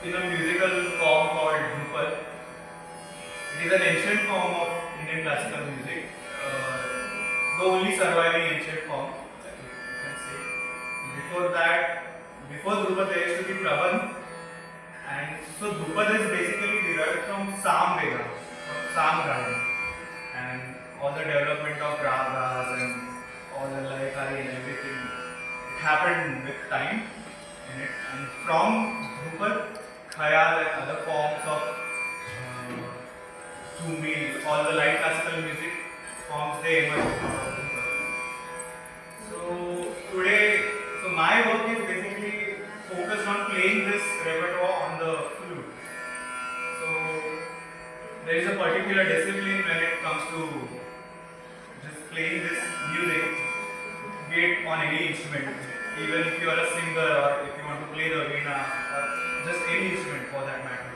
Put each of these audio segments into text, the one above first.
in a musical form called Drupad. It is an ancient form of Indian classical music, the only surviving ancient form, you can say. Before that, before Drupad, there used to be Prabandh, and so Drupad is basically derived from Sam Veda, from Sam Garden, and all the development of ragas and all the laikari and everything. It happened with time in it, and from Drupad, Khayal and other forms of Jhumri, all the light classical music forms they emerge from Drupad. So today, so my work is basically focused on playing this repertoire on the flute. So there is a particular discipline when it comes to just playing this music, be it on any instrument, even if you are a singer or if you want to play the veena or just any instrument for that matter.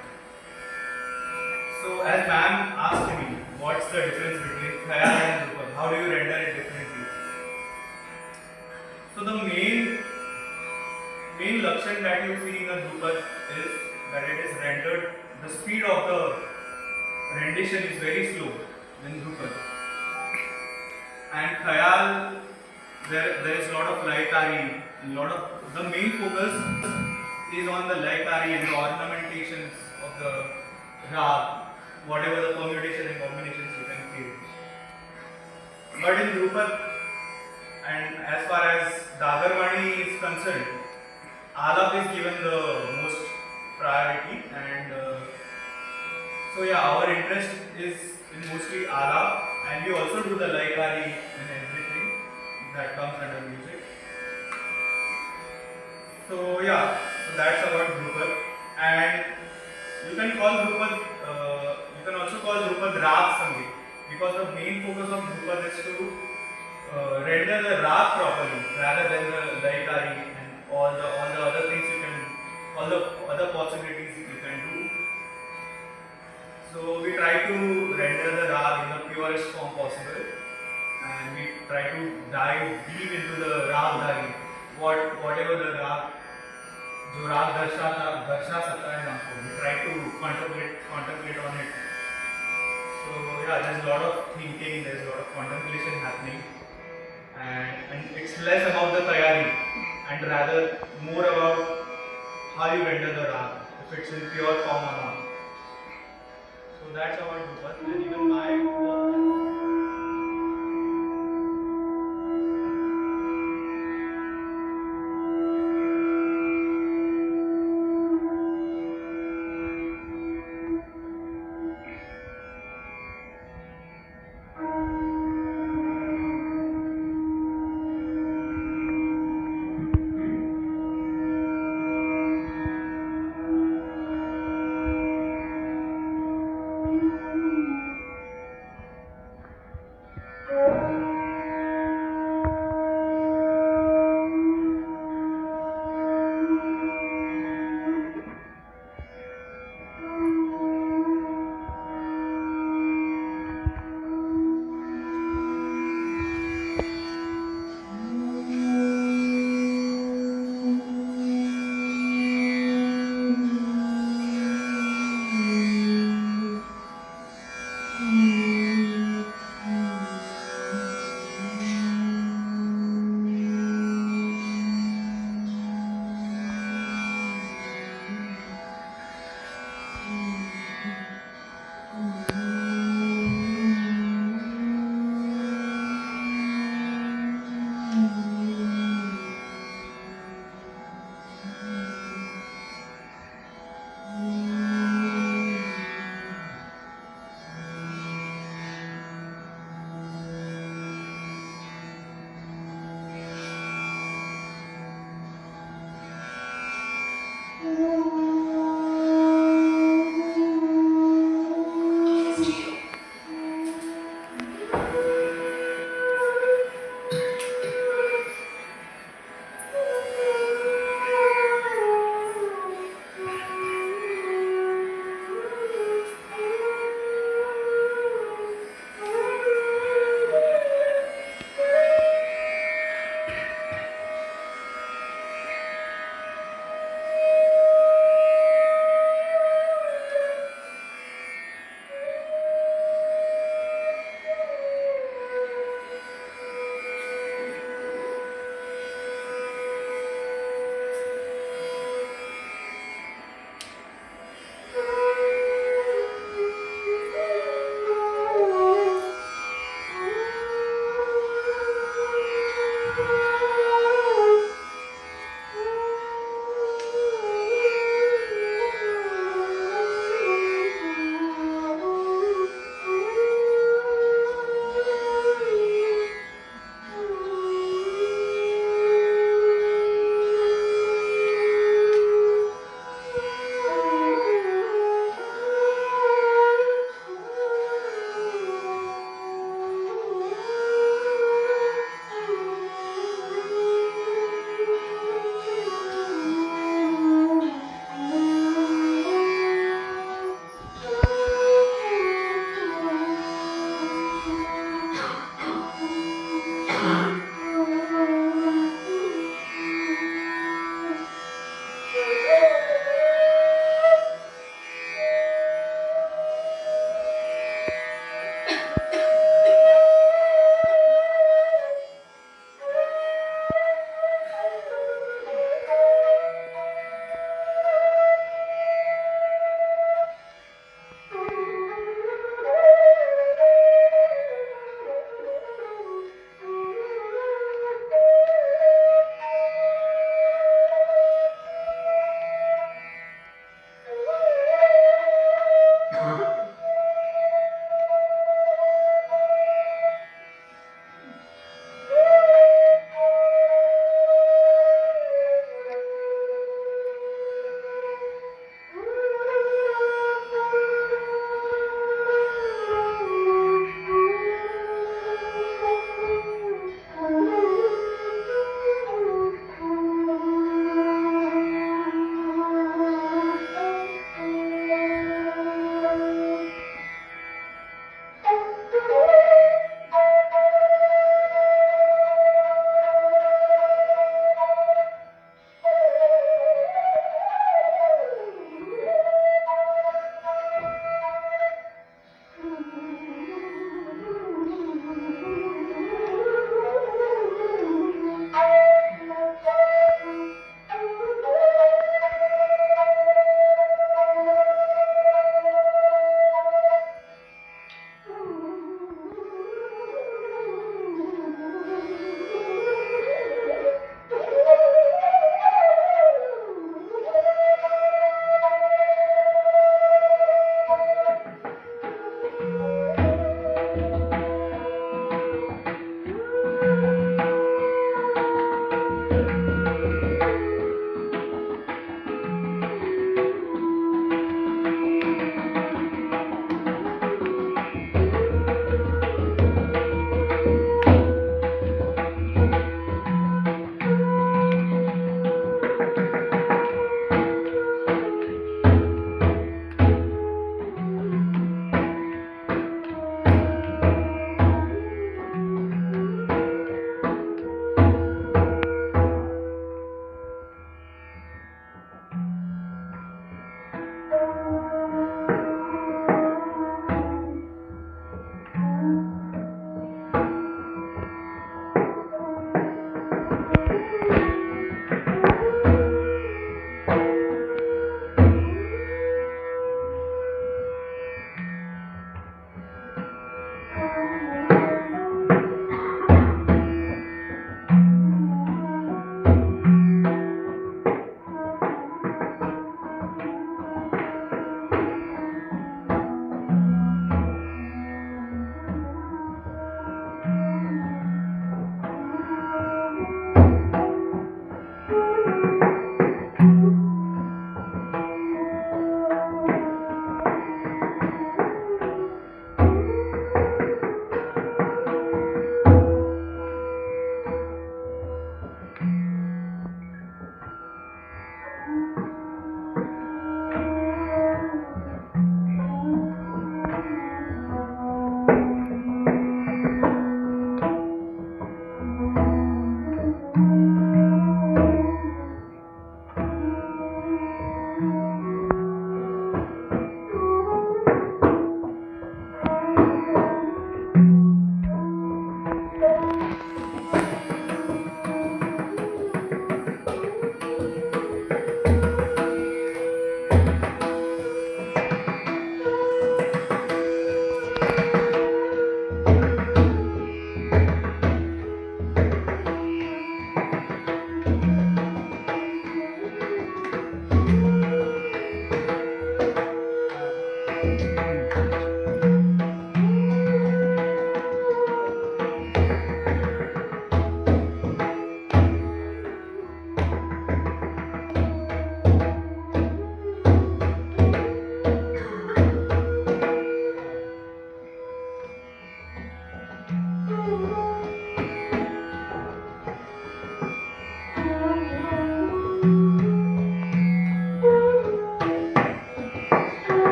So as ma'am asked me, what's the difference between khayal and drupad? How do you render it differently? So the main lakshan that you see in the drupad is that it is rendered. The speed of the rendition is very slow in drupad. And khayal, there is a lot of laikari, lot of the main focus is on the laikari and the ornamentations of the rag, whatever the permutation and combinations you can create. But in Drupad, and as far as Dagarwani is concerned, Alap is given the most priority, and so yeah, our interest is in mostly Alap, and we also do the Laikari and everything that comes under music. So yeah, so that's about Drupad, and you can call Drupad, you can also call Drupad Rag Sangeet, because the main focus of Drupad is to render the rag properly rather than the laikari and all the other things you can, all the other possibilities you can do. So we try to render the rag in the purest form possible, and we try to dive deep into the rag dhari, whatever the rag जो राग दर्शा सकता है हमको, we try to contemplate on it. So yeah, there's a lot of thinking, there's a lot of contemplation happening, and it's less about the tayari and rather more about how you render the rag, if it's in pure form or not. So that's about Drupad, and even my work.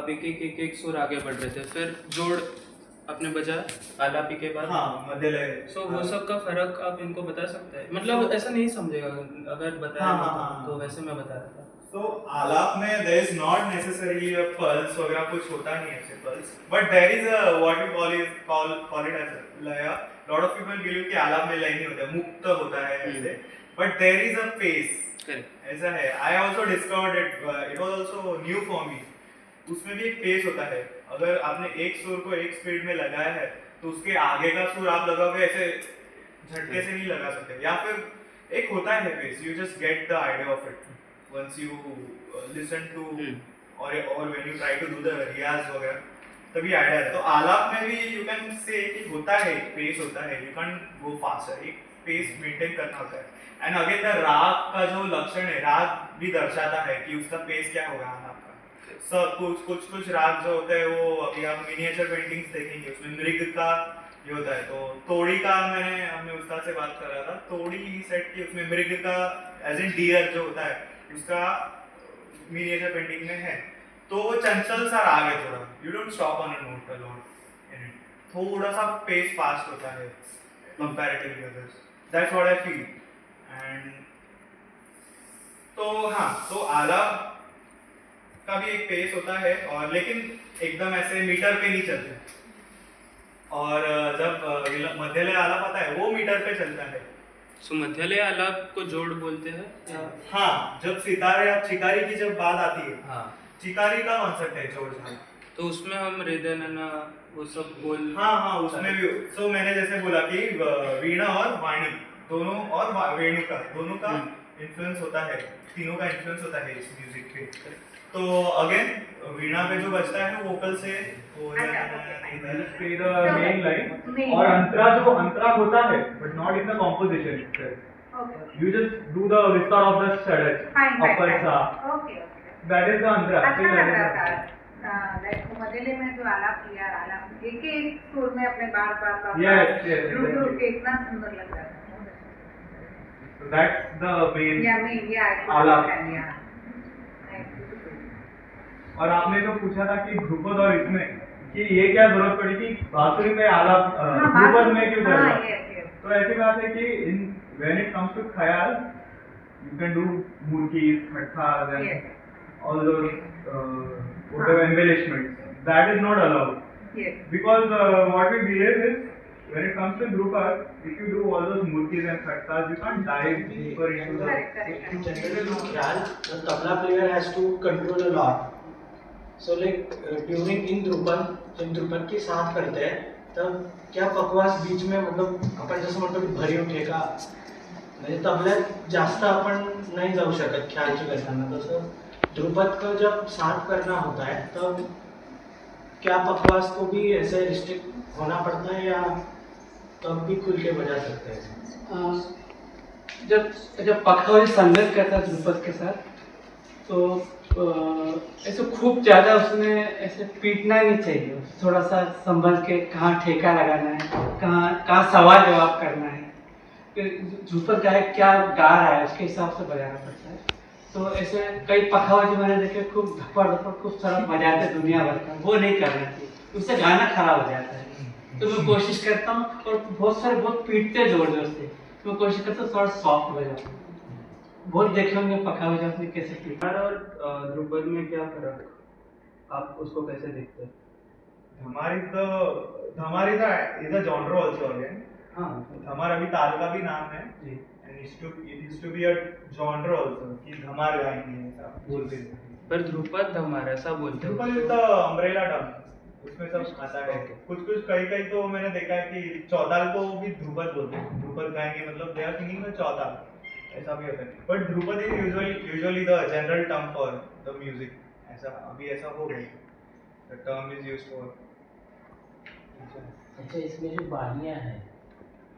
आप एक सुर आगे बढ़ रहे थे, फिर जोड़ आपने बजाया आलापी के बाद। हाँ, मध्य लय। सो वो सब का फर्क आप इनको बता सकते हैं? मतलब ऐसा नहीं समझेगा अगर बताया हाँ, हो हाँ, हाँ, तो वैसे मैं बता रहा था। So आलाप में there is not necessarily a pulse वगैरह कुछ होता नहीं है ऐसे pulse, but there is a what we call it as a laya. Lot of people believe कि आलाप में लय नहीं होता, मुक्त होता है ऐसे, but there is a pace. Correct. ऐसा है. I also discovered it. It was also new for me. उसमें भी एक पेस होता है. अगर आपने एक सुर को एक स्पीड में लगाया है, तो उसके आगे का सुर आप लगाओगे ऐसे झटके से नहीं लगा सकते. या फिर एक होता है pace. You just get the idea of it once you listen to or when you try to do the रियाज वगैरह, तभी आइडिया है. तो आलाप में भी you can say कि होता है, पेस होता है. You can't go faster. एक पेस मेंटेन करना होता है. एंड अगेन द राग का जो लक्षण है, राग भी दर्शाता है कि उसका पेस क्या होगा आलाप का. सब कुछ राग जो होते हैं वो अभी आप मिनिएचर पेंटिंग्स देखेंगे, उसमें मृग का ये होता है. तो तोड़ी का हमने उस्ताद से बात कर रहा था, तोड़ी सेट की उसमें मृग का एज इन डियर जो होता है उसका मिनिएचर पेंटिंग में है. तो वो चंचल सा राग है थोड़ा. You don't stop on a note a lot in it. थोड़ा सा पेस फास्ट होता है comparatively others. That's what I feel. And तो हाँ, तो आलाप का भी एक पेस होता है, और लेकिन एकदम ऐसे मीटर पे नहीं चलते. और जब मध्यलय आलाप आता है वो मीटर पे चलता है. सो मध्यलय आलाप को जोड़ बोलते हैं या? हाँ, जब सितारे या चिकारी की जब बात आती है, हाँ, चिकारी का कॉन्सेप्ट है जोड़ का. तो उसमें हम रेदनना वो सब बोल. हाँ, उसमें भी. सो मैंने जैसे बोला कि वीणा और वाणी दोनों और वेणु का दोनों का इन्फ्लुएंस होता है, तीनों का इन्फ्लुएंस होता है इस म्यूजिक पे. तो अगेन वीणा पे जो बजता है वोकल से वो पे द मेन लाइन, और अंतरा होता है but not in the composition itself. You just do the विस्तार ऑफ द षड्ज अपर सा. दैट इज द अंतरा. मध्यलय में जो आलाप किया, आलाप एक सुर में अपने बार yes, के इतना सुंदर लग रहा है. So that's the main आलाप. और आपने जो पूछा था कि ध्रुपद और इसमें कि ये क्या जरूरत पड़ी कि बांसुरी में आलाप ध्रुपद में क्यों करना. तो ऐसी बात है कि in when it comes to khayal you can do murkis, khatkas and all those whatever embellishments. That is not allowed. Yes. Because what we believe is when it comes to Drupad, if you do all those murkis and khatkas, you can't dive deeper into the. In general, ख्याल, the tabla player has to control a lot. So like during in Drupad के साथ करते हैं तब क्या पकवास बीच में, मतलब आपण जसं म्हणतो की भरीव ठेका, म्हणजे तबल्यात जास्त आपण नाही जाऊ शकत ख्यालची करताना. तसं ध्रुपद को जब साथ करना होता है तब क्या पकवास को भी ऐसे रिस्ट्रिक्ट होना पड़ता है या तब भी खुल के बजा सकते हैं? जब पखवाज संगत करता है ध्रुपद के साथ, तो ऐसे खूब ज़्यादा उसमें ऐसे पीटना नहीं चाहिए. थोड़ा सा संभल के कहाँ ठेका लगाना है, कहाँ सवाल जवाब करना है. ध्रुपद गायक क्या गा रहा है उसके हिसाब से बजाना पड़ता है. तो ऐसे कई पखावज मैंने देखे खूब धप्पड़ खूब सारा बजाते दुनिया भर का, वो नहीं करना चाहिए. उससे गाना खराब हो जाता है. तो मैं कोशिश करता हूँ, और बहुत सारे बहुत पीटते जोर जोर से, तो मैं कोशिश करता हूँ थोड़ा सॉफ्ट बजाता हूँ. बहुत देखे होंगे पखावज आपने कैसे पीटा. और ध्रुपद में क्या फर्क, आप उसको कैसे देखते हैं? Dhamar is a genre also again. हाँ, धमार अभी ताल का भी नाम है. जी. It used to be a genre also कि धमार गाएंगे ऐसा बोलते थे. पर ध्रुपद धमार ऐसा बोलते हैं. Dhrupad is the umbrella term, उसमें सब आता है. कुछ कई तो मैंने देखा है कि चौताल को भी ध्रुपद बोलते हैं. ध्रुपद गाएंगे मतलब दे आर सिंगिंग द चौताल, ऐसा भी होता है. But Dhrupad is usually the general term for the music. ऐसा हो गया, the term is used for. अच्छा, इसमें जो बानियाँ हैं,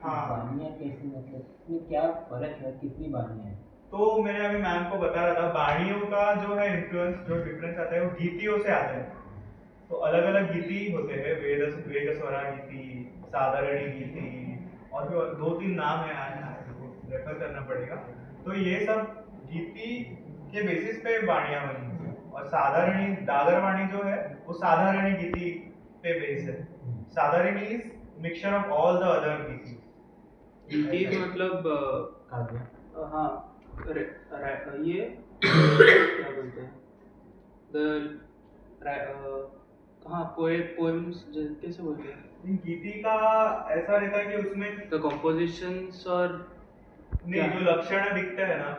हाँ, बानियाँ कैसी, मतलब इसमें क्या फर्क है, कितनी बानियाँ हैं? तो मैंने अभी मैम को बता रहा था, बाणियों का जो है इन्फ्लुएंस, जो डिफरेंस आता है वो गीतियों से आता है. तो अलग अलग गीति होते हैं, वेदस्वरा गीति, साधारणी गीति, और भी 2-3 नाम है, रेफर करना पड़ेगा. तो ये सब गीति के बेसिस पे बाणियाँ बनी. और साधारणी दागरवाणी जो है वो साधारणी गीति पे बेस है. Sadharani is mixture of all the other geeti. गीति मतलब काव्य हाँ ये क्या बोलते हैं हाँ पोएम्स कैसे बोलते हैं. गीति का ऐसा रहता है कि उसमें द कॉम्पोजिशंस और नहीं जो लक्षण दिखते हैं ना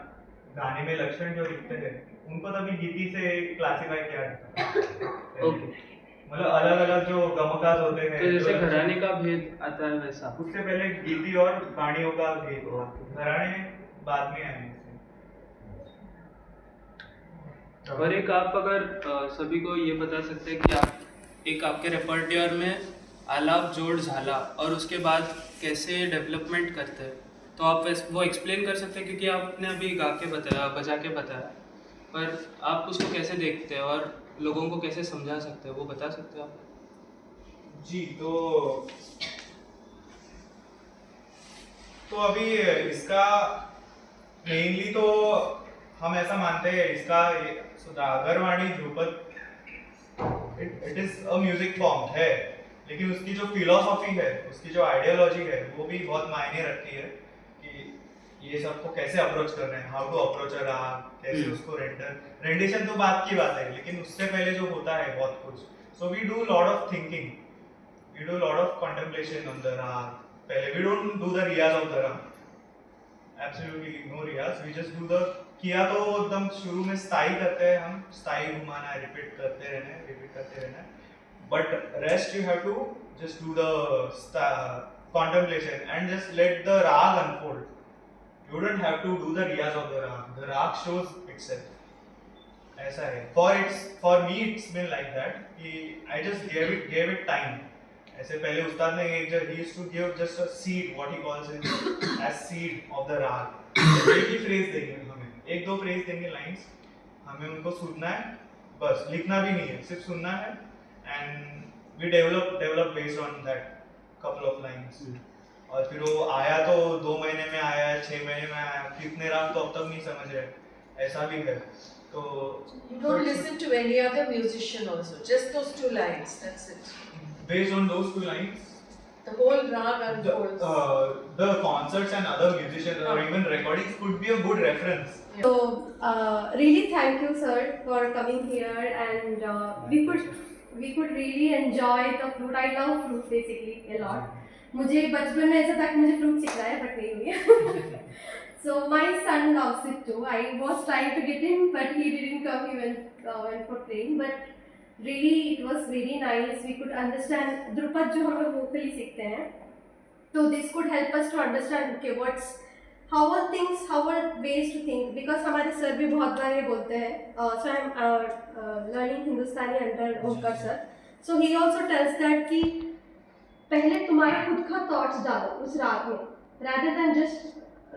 गाने में लक्षण जो दिखते हैं उनको तभी गीति से क्लासिफाई किया जाता है. ओके. मतलब अलग अलग जो गमकाज होते हैं तो जैसे जो लक्षण- घराने का भेद आता है वैसा. उससे पहले गीति और वाणियों का भेद हुआ. घराने बाद में आए. और एक आप अगर सभी को ये बता सकते हैं कि आप एक आपके रेपर्टियर में आलाप जोड़ झाला और उसके बाद कैसे डेवलपमेंट करते हैं, तो आप वो एक्सप्लेन कर सकते हैं क्योंकि आपने अभी गा के बताया बजा के बताया, पर आप उसको कैसे देखते हैं और लोगों को कैसे समझा सकते हैं वो बता सकते हो आप. जी तो अभी इसका मेनली तो हम ऐसा मानते हैं इसका Dagarvani dhrupad it is a music form है, लेकिन उसकी जो फिलोसॉफी है उसकी जो आइडियोलॉजी है वो भी बहुत मायने रखती है कि ये सबको कैसे अप्रोच करना है, हाउ टू अप्रोच अ राग, कैसे उसको रेंडिशन तो बात की बात है, लेकिन उससे पहले जो होता है बहुत कुछ. So we do lot of thinking, we do lot of contemplation on the raga. पहले we don't do the riyaz of the raga, absolutely no riyaz. We just do the किया तो एकदम शुरू में स्थाई करते हैं, हम स्थाई घुमाना है, रिपीट करते रहना है. But rest you have to just do the contemplation and just let the rag unfold. You don't have to do the riyaz of the rag. The rag shows itself. ऐसा है. For me it's been like that. I just gave it time. ऐसे पहले उस्ताद ने he used to give just a seed, what he calls it as seed of the rag. एक ही phrase देंगे हमें, एक दो phrase देंगे lines, हमें उनको सुनना है, बस लिखना भी नहीं है, सिर्फ सुनना है, and we develop based on that couple of lines. और फिर वो आया तो 2 महीने में आया, 6 महीने में आया, कितने राग तो अब तक नहीं समझ रहे, ऐसा भी है. तो You don't listen to any other musician also, just those 2 lines, that's it. based on those 2 lines, The whole rag unfolds. the concerts and other musicians or even recordings could be a good reference. So, really thank you, sir, for coming here, and we could really enjoy the flute. I love flute basically a lot. मुझे बचपन में ऐसा था कि मुझे flute सीखना है, but नहीं हुई. So my son loves it too. I was trying to get him, but he didn't come. He went for training. But really, it was very nice. We could understand Dhrupad जो हम लोग vocally सीखते हैं. So this could help us to understand okay how are things, how are ways to think, because हमारे sir भी बहुत बार ये बोलते हैं. So I'm learning Hindustani under Omkar sir. So he also tells that कि पहले तुम्हारे खुद का थॉट्स डालो उस राग में, rather than just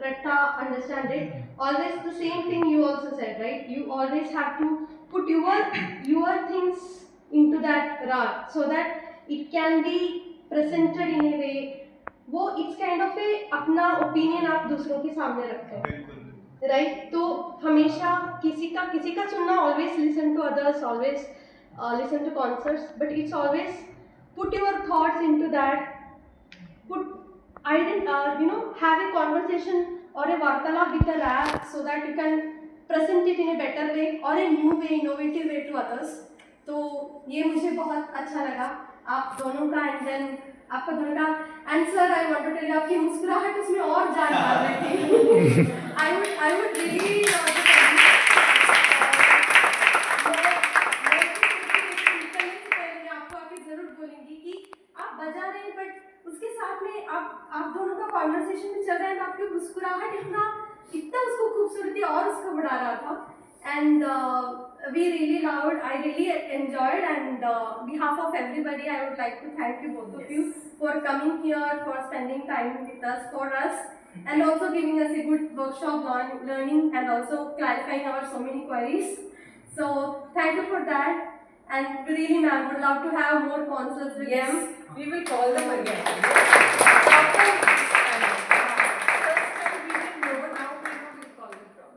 रट्टा understand it. Always the same thing you also said, right? You always have to put your things into that rag so that it can be presented in a way. वो it's kind of a अपना opinion आप दूसरों के सामने रखते हैं, बिल्कुल. Right. तो हमेशा किसी का सुनना, always listen to others, always listen to concerts, but it's always put your thoughts into that, have a conversation or a vartalap with the rag so that you can present it in a better way or a new way, innovative way to others. तो ये मुझे बहुत अच्छा लगा आप दोनों का, and then आपका दोनों का. And sir I want to tell you आपकी मुस्कुराहट उसमें और जान डाल रही थी. आई वुड रियली बजा रहे हैं, बट उसके साथ में आप दोनों का कॉन्वर्सेशन भी चल रहा है, तो आपकी मुस्कुराहट इतना उसको खूबसूरती और उसको बढ़ा रहा था. And we really loud, I really enjoyed, and behalf of everybody I would like to thank you both of you for coming here, for spending time with us, for us, and also giving us a good workshop learning and also clarifying our so many queries. So thank you for that. And really, ma'am, would love to have more concerts with Yes, them. we will call them again.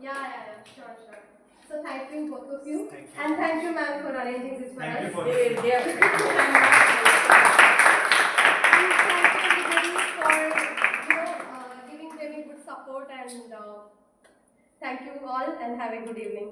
Yeah, sure. So So thank you both of you. Thank you. And thank you ma'am for arranging this for Thank you us. for They are And thank you everybody for giving them a good support, and thank you all and have a good evening.